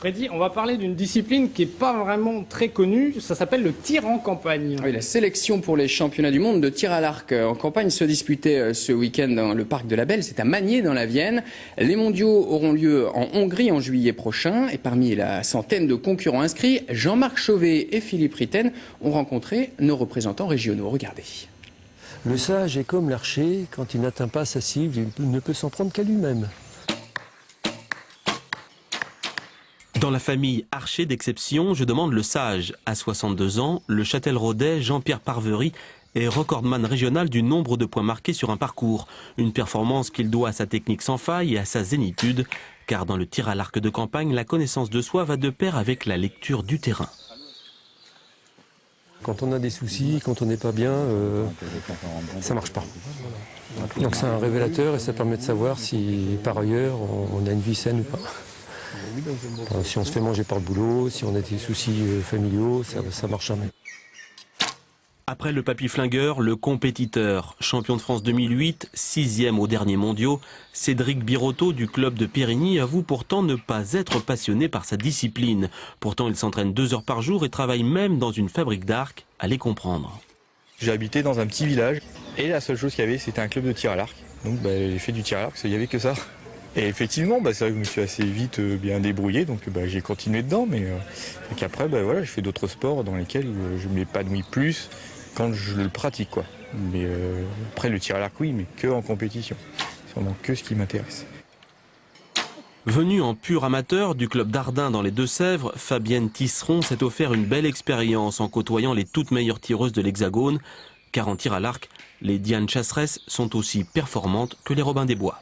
Freddy, on va parler d'une discipline qui n'est pas vraiment très connue, ça s'appelle le tir en campagne. Oui, la sélection pour les championnats du monde de tir à l'arc en campagne se disputait ce week-end dans le parc de la Belle, c'est à Magny dans la Vienne. Les mondiaux auront lieu en Hongrie en juillet prochain et parmi la centaine de concurrents inscrits, Jean-Marc Chauvet et Philippe Ritten ont rencontré nos représentants régionaux. Regardez. Le sage est comme l'archer, quand il n'atteint pas sa cible, il ne peut s'en prendre qu'à lui-même. Dans la famille Archer d'exception, je demande le sage. À 62 ans, le Châtelleraudais Jean-Pierre Parvery est recordman régional du nombre de points marqués sur un parcours. Une performance qu'il doit à sa technique sans faille et à sa zénitude. Car dans le tir à l'arc de campagne, la connaissance de soi va de pair avec la lecture du terrain. Quand on a des soucis, quand on n'est pas bien, ça ne marche pas. Donc c'est un révélateur et ça permet de savoir si par ailleurs on a une vie saine ou pas. Si on se fait manger par le boulot, si on a des soucis familiaux, ça marche jamais. Après le papy flingueur, le compétiteur, champion de France 2008, 6e aux derniers mondiaux, Cédric Birotteau du club de Périgny avoue pourtant ne pas être passionné par sa discipline. Pourtant il s'entraîne 2 heures par jour et travaille même dans une fabrique d'arcs, à les comprendre. J'ai habité dans un petit village et la seule chose qu'il y avait c'était un club de tir à l'arc. Donc j'ai fait du tir à l'arc parce qu'il n'y avait que ça. Et effectivement, c'est vrai que je me suis assez vite bien débrouillé, donc j'ai continué dedans, mais qu'après, voilà, je fais d'autres sports dans lesquels je m'épanouis plus quand je le pratique, quoi. Mais après, le tir à l'arc, oui, mais que en compétition. C'est vraiment que ce qui m'intéresse. Venu en pur amateur du club d'Ardin dans les Deux-Sèvres, Fabienne Tisseron s'est offert une belle expérience en côtoyant les toutes meilleures tireuses de l'Hexagone, car en tir à l'arc, les Diane Chasseresse sont aussi performantes que les Robin des Bois.